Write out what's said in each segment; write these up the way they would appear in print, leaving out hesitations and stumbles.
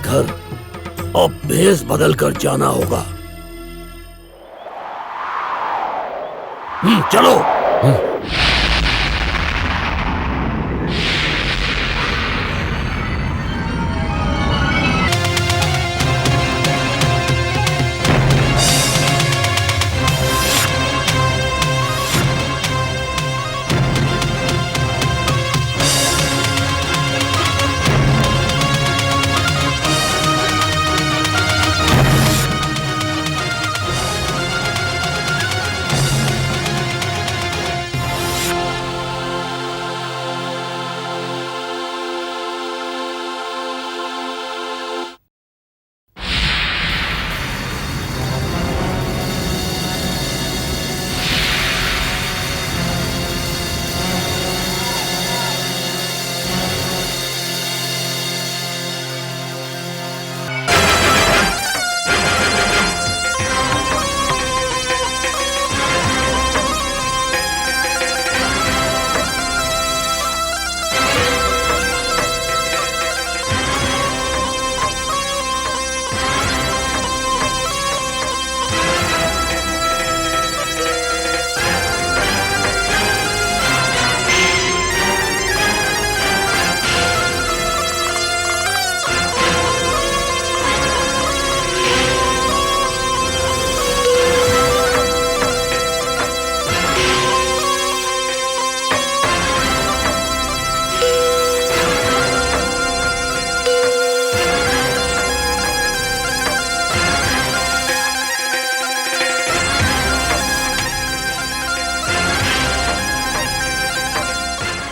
घर अब भेस बदल कर जाना होगा। चलो।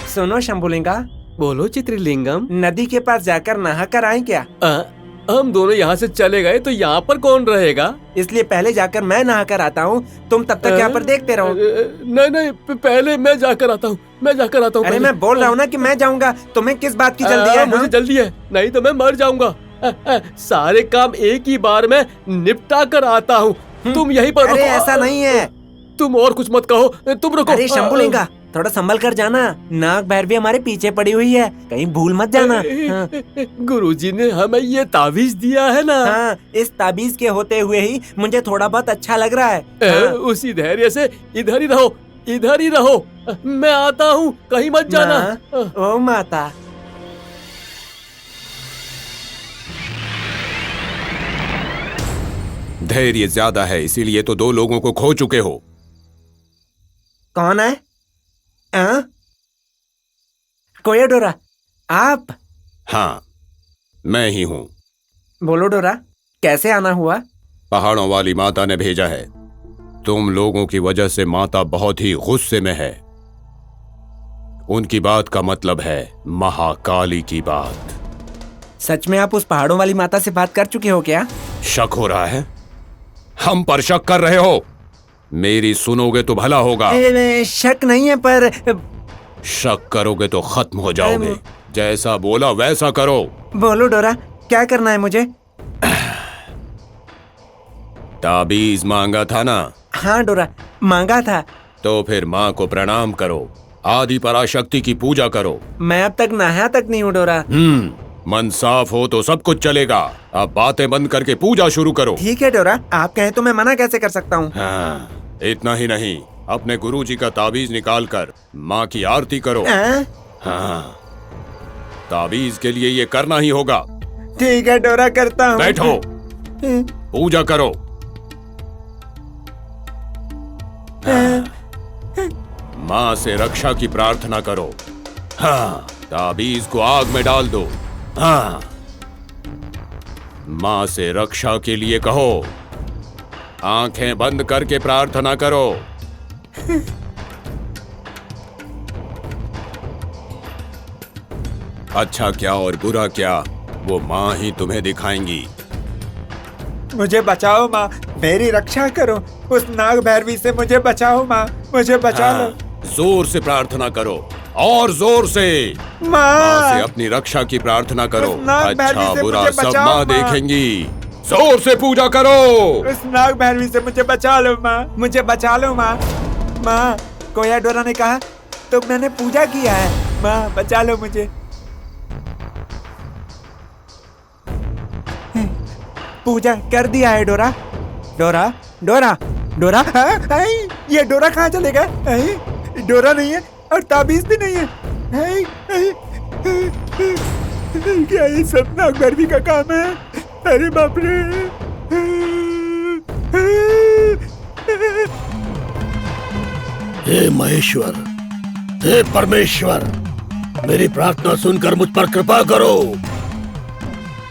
सुनो शंभुलिंगा। बोलो चित्रलिंगम। नदी के पास जाकर नहा कर आए क्या? हम दोनों यहाँ से चले गए तो यहाँ पर कौन रहेगा? इसलिए पहले जाकर मैं नहा कर आता हूँ, तुम तब तक यहाँ पर देखते रहो। नहीं, पहले मैं जाकर आता हूँ, अरे मैं बोल रहा हूँ ना कि मैं जाऊँगा, तुम्हें किस बात की जल्दी है? मुझे जल्दी है, नहीं तो मैं मर जाऊंगा। सारे काम एक ही बार में निपटा कर आता हूँ। तुम यहीं पर अरे ऐसा नहीं है। तुम और कुछ मत कहो, तुम रुको। अरे शंभुलिंगा, थोड़ा संभल कर जाना। नाग भैरवी हमारे पीछे पड़ी हुई है, कहीं भूल मत जाना। गुरुजी ने हमें ये ताबीज दिया है ना। हाँ, इस ताबीज के होते हुए ही मुझे थोड़ा बहुत अच्छा लग रहा है। उसी धैर्य से इधर ही रहो, इधर ही रहो। मैं आता हूँ, कहीं मत जाना। ओ माता। धैर्य ज्यादा है, इसीलिए तो 2 लोगों को खो चुके हो। कौन है? कोया आप? हाँ, मैं ही हूँ। बोलो डोरा, कैसे आना हुआ? पहाड़ों वाली माता ने भेजा है। तुम लोगों की वजह से माता बहुत ही गुस्से में है। उनकी बात का मतलब है महाकाली की बात। सच में आप उस पहाड़ों वाली माता से बात कर चुके हो क्या? शक हो रहा है? हम पर शक कर रहे हो? मेरी सुनोगे तो भला होगा। शक नहीं है, पर शक करोगे तो खत्म हो जाओगे। जैसा बोला वैसा करो। बोलो डोरा, क्या करना है मुझे? ताबीज मांगा था ना? हाँ डोरा, मांगा था। तो फिर माँ को प्रणाम करो, आदि पराशक्ति की पूजा करो। मैं अब तक नहाया तक नहीं हूँ डोरा। मन साफ हो तो सब कुछ चलेगा। अब बातें बंद करके पूजा शुरू करो। ठीक है डोरा, आप कहें तो मैं मना कैसे कर सकता हूँ? हाँ, इतना ही नहीं, अपने गुरुजी का ताबीज निकालकर माँ की आरती करो। हाँ, ताबीज के लिए ये करना ही होगा। ठीक है डोरा, करता हूँ। बैठो, पूजा करो। माँ से रक्षा की प्रार्थना करो। हाँ, ताबीज को आग में डाल दो। हाँ, माँ से रक्षा के लिए कहो। आंखें बंद करके प्रार्थना करो। अच्छा क्या और बुरा क्या, वो माँ ही तुम्हें दिखाएंगी। मुझे बचाओ माँ, मेरी रक्षा करो। उस नाग भैरवी से मुझे बचाओ माँ, मुझे बचा लो। जोर से प्रार्थना करो, और जोर से। माँ से अपनी रक्षा की प्रार्थना करो। अच्छा बुरा सब माँ देखेंगी। जोर से पूजा करो। उस नाग भैरवी से मुझे बचा लो माँ, मुझे बचा लो माँ। माँ, कोया डोरा ने कहा तो मैंने पूजा किया है। माँ बचा लो मुझे। पूजा कर दिया है डोरा। डोरा डोरा डोरा ये डोरा कहाँ चले गए? डोरा नहीं है और ताबीज भी नहीं है। क्या ये सब नागरवी का काम है? अरे बाप रे। हे महेश्वर, हे परमेश्वर, मेरी प्रार्थना सुनकर मुझ पर कृपा करो।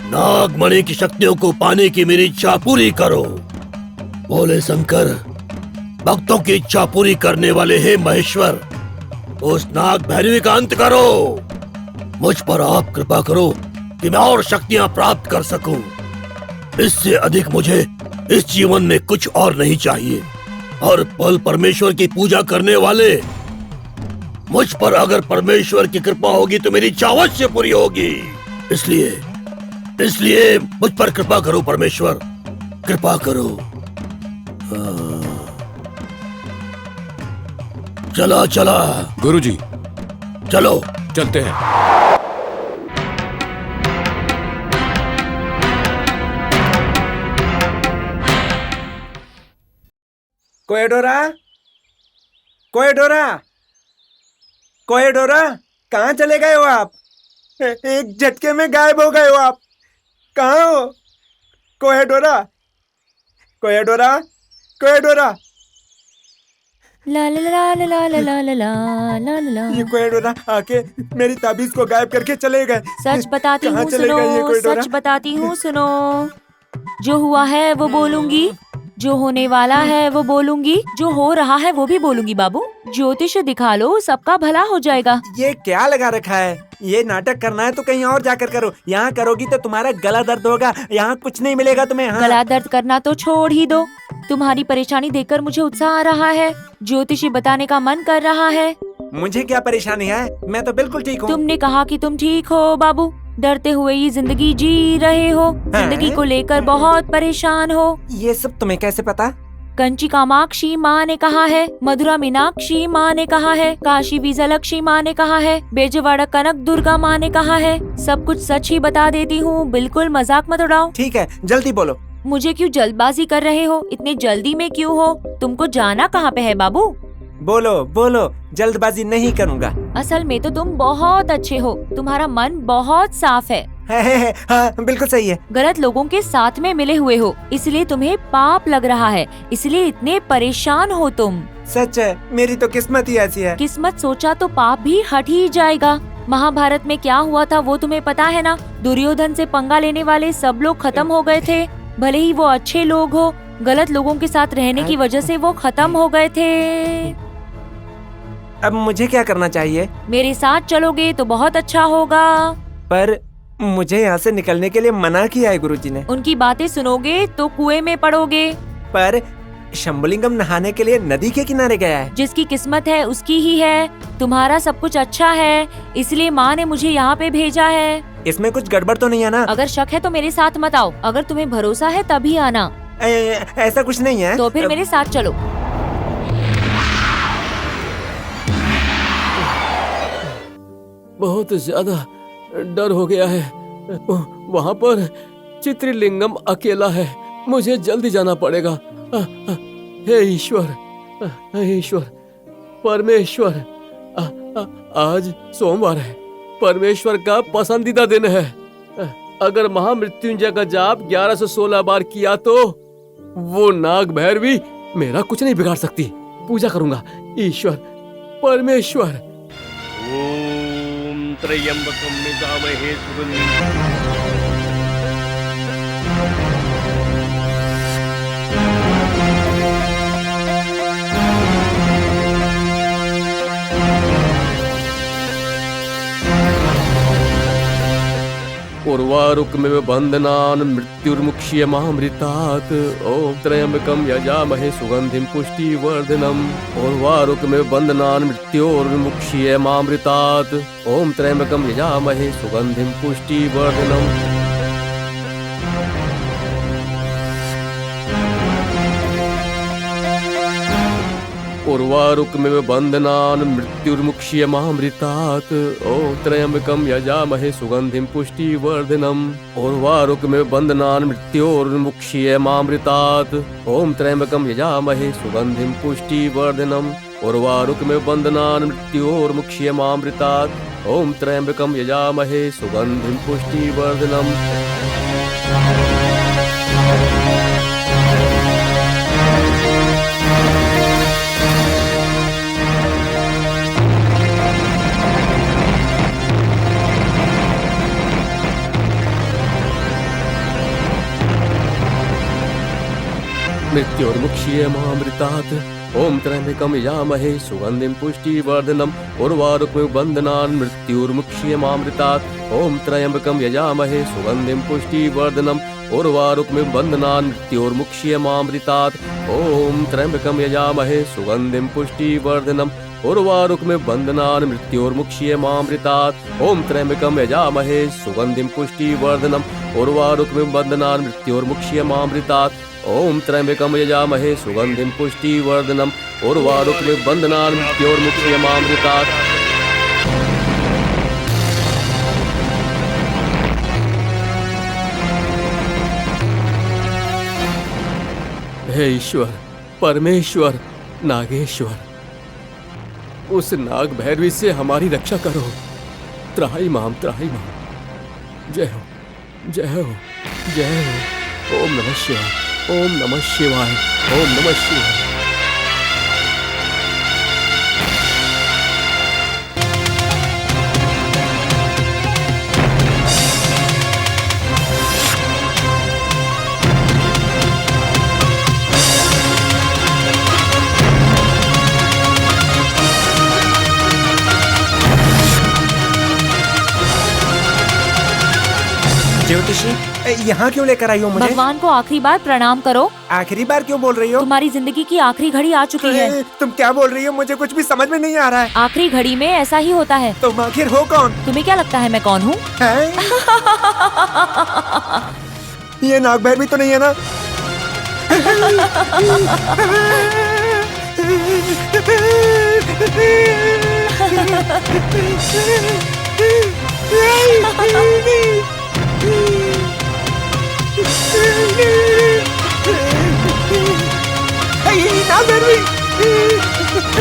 नागमणि की शक्तियों को पाने की मेरी इच्छा पूरी करो। बोले शंकर, भक्तों की इच्छा पूरी करने वाले हे महेश्वर, उस नाग भैरवी का अंत करो। मुझ पर आप कृपा करो कि मैं और शक्तियां प्राप्त कर सकूं। इससे अधिक मुझे इस जीवन में कुछ और नहीं चाहिए। और पल परमेश्वर की पूजा करने वाले, मुझ पर अगर परमेश्वर की कृपा होगी तो मेरी इच्छा अवश्य पूरी होगी। इसलिए मुझ पर कृपा करो परमेश्वर, कृपा करो। चला चला गुरुजी, चलो चलते हैं। कोएडोरा, कोएडोरा, कोएडोरा, कहाँ चले गए हो आप? एक झटके में गायब हो गए हो आप। कहाँ हो? कोएडोरा, कोएडोरा, कोएडोरा। ला ला ला ला ला ला ला ला ला ला ला। ये कोएडोरा आके मेरी ताबीज को गायब करके चले गए। सच बताती कहाँ हूँ चले गए ये सुनो, कोएडोरा? सच बताती हूँ सुनो। जो हुआ है वो बोलूंगी, जो होने वाला है वो बोलूंगी, जो हो रहा है वो भी बोलूंगी। बाबू ज्योतिष दिखा लो, सबका भला हो जाएगा। ये क्या लगा रखा है? ये नाटक करना है तो कहीं और जाकर करो। यहाँ करोगी तो तुम्हारा गला दर्द होगा। यहाँ कुछ नहीं मिलेगा तुम्हें। हाँ। गला दर्द करना तो छोड़ ही दो। तुम्हारी परेशानी देखकर मुझे उत्साह आ रहा है, ज्योतिषी बताने का मन कर रहा है। मुझे क्या परेशानी है? मैं तो बिल्कुल ठीक हूँ। तुमने कहा कि तुम ठीक हो बाबू, डरते हुए ये जिंदगी जी रहे हो, जिंदगी को लेकर बहुत परेशान हो। ये सब तुम्हें कैसे पता? कंची कामाक्षी माँ ने कहा है, मधुरा मीनाक्षी माँ ने कहा है, काशी विजयलक्ष्मी माँ ने कहा है, बेजवाड़ा कनक दुर्गा माँ ने कहा है। सब कुछ सच ही बता देती हूँ, बिल्कुल मजाक मत उड़ाओ। ठीक है, जल्दी बोलो। मुझे क्यों जल्दबाजी कर रहे हो? इतनी जल्दी में क्यों हो? तुमको जाना कहाँ पे है बाबू? बोलो बोलो, जल्दबाजी नहीं करूँगा। असल में तो तुम बहुत अच्छे हो, तुम्हारा मन बहुत साफ है। हाँ, बिल्कुल सही है। गलत लोगों के साथ में मिले हुए हो, इसलिए तुम्हें पाप लग रहा है, इसलिए इतने परेशान हो तुम। सच है, मेरी तो किस्मत ही ऐसी है। किस्मत सोचा तो पाप भी हट ही जाएगा। महाभारत में क्या हुआ था वो तुम्हें पता है ना? दुर्योधन से पंगा लेने वाले सब लोग खत्म हो गए थे। भले ही वो अच्छे लोग हो, गलत लोगों के साथ रहने की वजह से वो खत्म हो गए थे। अब मुझे क्या करना चाहिए? मेरे साथ चलोगे तो बहुत अच्छा होगा। पर मुझे यहाँ से निकलने के लिए मना किया है गुरुजी ने। उनकी बातें सुनोगे तो कुएं में पड़ोगे। पर शंभुलिंगम नहाने के लिए नदी के किनारे गया है। जिसकी किस्मत है उसकी ही है। तुम्हारा सब कुछ अच्छा है, इसलिए माँ ने मुझे यहाँ पे भेजा है। इसमें कुछ गड़बड़ तो नहीं है ना? अगर शक है तो मेरे साथ मत आओ, अगर तुम्हें भरोसा है तभी आना। ऐसा कुछ नहीं है। तो फिर मेरे साथ चलो। बहुत ज्यादा डर हो गया है। वहाँ पर चित्रलिंगम अकेला है, मुझे जल्दी जाना पड़ेगा। हे ईश्वर, हे ईश्वर, परमेश्वर, आज सोमवार है, परमेश्वर का पसंदीदा दिन है। अगर महामृत्युंजय का जाप 11 से 16 बार किया तो वो नाग भैरवी मेरा कुछ नहीं बिगाड़ सकती। पूजा करूंगा। ईश्वर, परमेश्वर। ओम त्र्यंबकम यजामहे सुगंधिं उर्वारुकमिव बन्धनान् मृत्युर्मुक्ष्यमामृतात्। ओम त्र्यंबकं यजामहे सुगंधिं पुष्टिवर्धनम्। उर्वारुकमिव बन्धनान् मृत्योर्मुक्ष्यमामृतात्। ओम त्र्यंबकं यजामहे सुगंधिं पुष्टिवर्धनम्। उर्वारुकमिव बन्धनान् मृत्युर्मुक्ष्यमामृतात् ॐ त्र्यम्बकं यजामहे सुगन्धिं पुष्टिवर्धनम् उर्वारुकमिव बन्धनान् मृत्योर्मुक्ष्यमामृतात् ॐ त्र्यम्बकं यजामहे सुगन्धिं पुष्टिवर्धनम् उर्वारुकमिव बन्धनान् मृत्योर्मुक्ष्यमामृतात् ॐ त्र्यम्बकं यजामहे सुगन्धिं पुष्टिवर्धनम् मृत्योर्मुक्ष्यमामृतात् ॐ त्र्यम्बकं यजामहे सुगन्धिं पुष्टिवर्धनम् उर्वारुकमिव बन्धनान् मृत्योर्मुक्ष्यमामृतात् ॐ त्र्यम्बकं यजामहे सुगन्धिं पुष्टिवर्धनम् उर्वारुकमिव बन्धनान् मृत्योर्मुक्ष्यमामृतात् ॐ त्र्यम्बकं यजामहे सुगन्धिं पुष्टिवर्धनम् उर्वारुकमिव बन्धनान् मृत्योर्मुक्ष्यमामृतात् ॐ त्र्यम्बकं यजामहे सुगन्धिं पुष्टिवर्धनम् उर्वारुकमिव बन्धनान् मृत्योर्मुक्ष्यमामृतात् ॐ त्र्यम्बकं यजामहे सुगन्धिं पुष्टिवर्धनम् उर्वारुकमिव बन्धनान् मृत्योर्मुक्ष्यमामृतात् हे ईश्वर, परमेश्वर, नागेश्वर, उस नाग भैरवी से हमारी रक्षा करो। त्राही माम, त्राही माम। जय हो, जय हो, जय हो। ओम नमः शिवाय, ओम नमः शिवाय, ओम नमः शिवाय। ज्योतिषी, यहाँ क्यों लेकर आई हो मुझे? भगवान को आखिरी बार प्रणाम करो। आखिरी बार क्यों बोल रही हो? तुम्हारी जिंदगी की आखिरी घड़ी आ चुकी है। तुम क्या बोल रही हो? मुझे कुछ भी समझ में नहीं आ रहा है। आखिरी घड़ी में ऐसा ही होता है। तुम आखिर हो कौन? तुम्हें क्या लगता है मैं कौन हूँ? ये नाग भैरवी तो नहीं है ना? नाग भैरवी,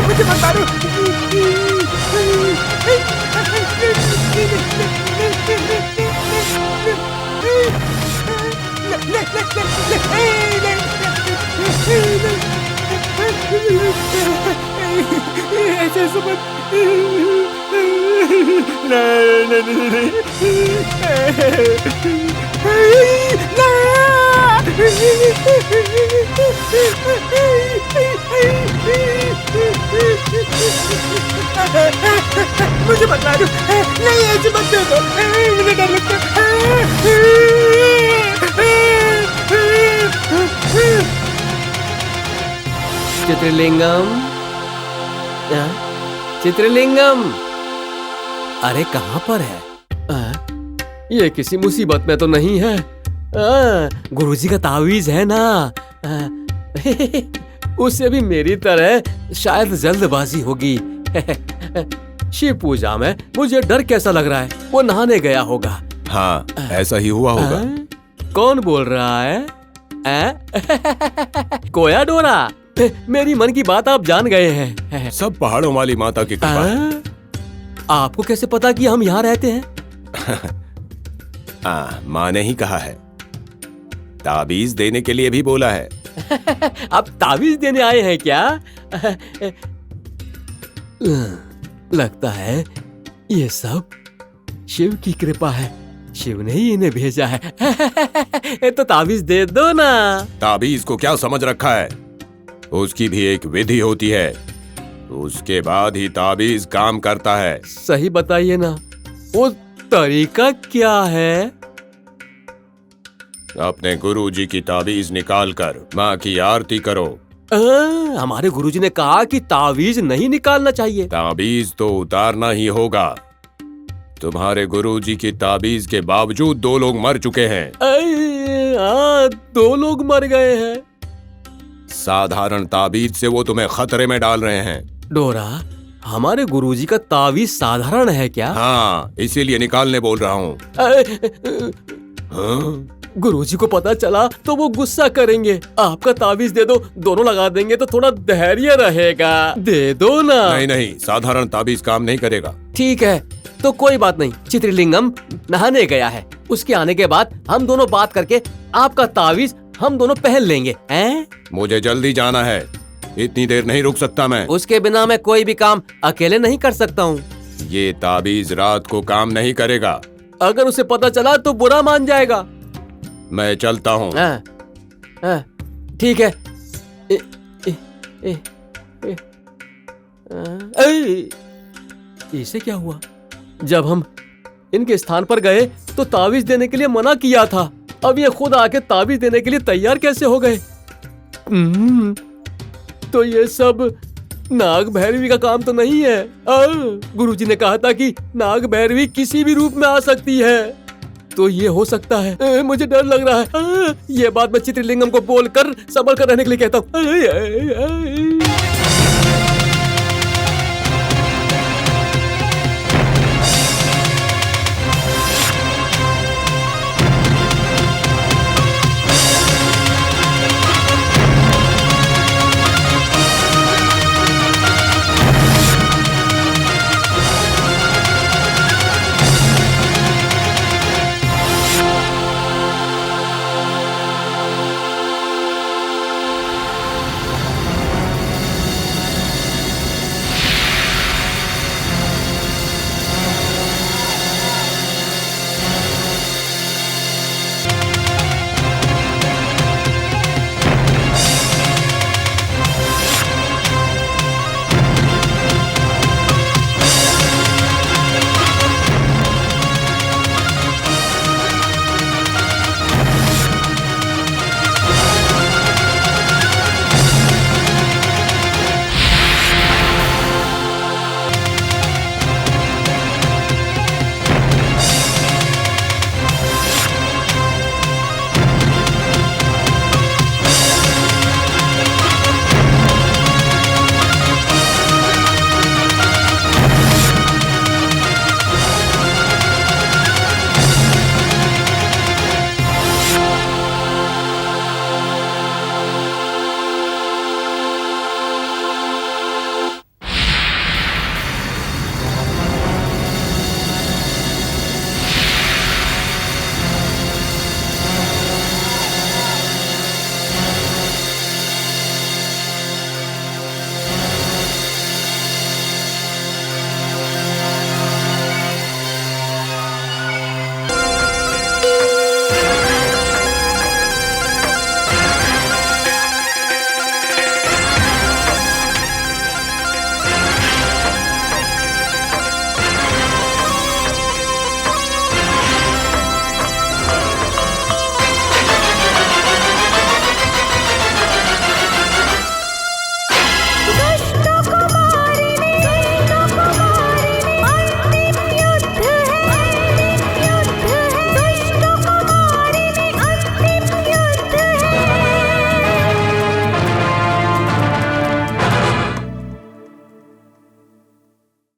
मुझे मत मारो। ऐसे समझ मुझे बता दो। नहीं, ऐसे मत दो, मुझे डर लगता है। चित्रलिंगम, चित्रलिंगम, अरे कहाँ पर है? ये किसी मुसीबत में तो नहीं है? गुरुजी का तावीज है ना? उससे भी मेरी तरह शायद जल्दबाजी होगी। शिव पूजा में मुझे डर कैसा लग रहा है? वो नहाने गया होगा। हाँ, ऐसा ही हुआ होगा। कौन बोल रहा है? कोया डोरा, मेरी मन की बात आप जान गए हैं। सब पहाड़ों वाली माता की कृपा है। आपको कैसे पता कि हम यहाँ रहते हैं? माँ ने ही कहा है। ताबीज देने के लिए भी बोला है। आप ताबीज देने आए हैं क्या? लगता है ये सब शिव की कृपा है। शिव ने ही इन्हें भेजा है। तो ताबीज दे दो ना। ताबीज को क्या समझ रखा है? उसकी भी एक विधि होती है, उसके बाद ही ताबीज काम करता है। सही बताइए ना, वो तरीका क्या है? अपने गुरुजी की ताबीज निकालकर माँ की आरती करो। हमारे गुरुजी ने कहा कि ताबीज नहीं निकालना चाहिए। ताबीज तो उतारना ही होगा। तुम्हारे गुरुजी की ताबीज के बावजूद 2 लोग मर चुके हैं। 2 लोग मर गए हैं। साधारण ताबीज से वो तुम्हें खतरे में डाल रहे हैं। डोरा, हमारे गुरुजी का तावीज साधारण है क्या? हाँ, इसीलिए निकालने बोल रहा हूँ। हाँ? गुरुजी को पता चला तो वो गुस्सा करेंगे। आपका तावीज दे दो, दोनों लगा देंगे तो थोड़ा धैर्य रहेगा। दे दो ना। नहीं नहीं, साधारण ताबीज काम नहीं करेगा। ठीक है, तो कोई बात नहीं। चित्रलिंगम नहाने गया है, उसके आने के बाद हम दोनों बात करके आपका तावीज हम दोनों पहन लेंगे। हैं? मुझे जल्दी जाना है, इतनी देर नहीं रुक सकता मैं। उसके बिना मैं कोई भी काम अकेले नहीं कर सकता हूँ। ये ताबीज रात को काम नहीं करेगा। अगर उसे पता चला तो बुरा मान जाएगा। मैं चलता हूँ। ठीक है। इसे क्या हुआ? जब हम इनके स्थान पर गए तो तावीज देने के लिए मना किया था, अब ये खुद आके तावीज देने के लिए तैयार कैसे हो गए? तो ये सब नाग भैरवी का काम तो नहीं है। गुरुजी ने कहा था कि नाग भैरवी किसी भी रूप में आ सकती है, तो ये हो सकता है। मुझे डर लग रहा है। ये बात मैं चित्रलिंगम को बोलकर संभल कर रहने के लिए कहता हूँ।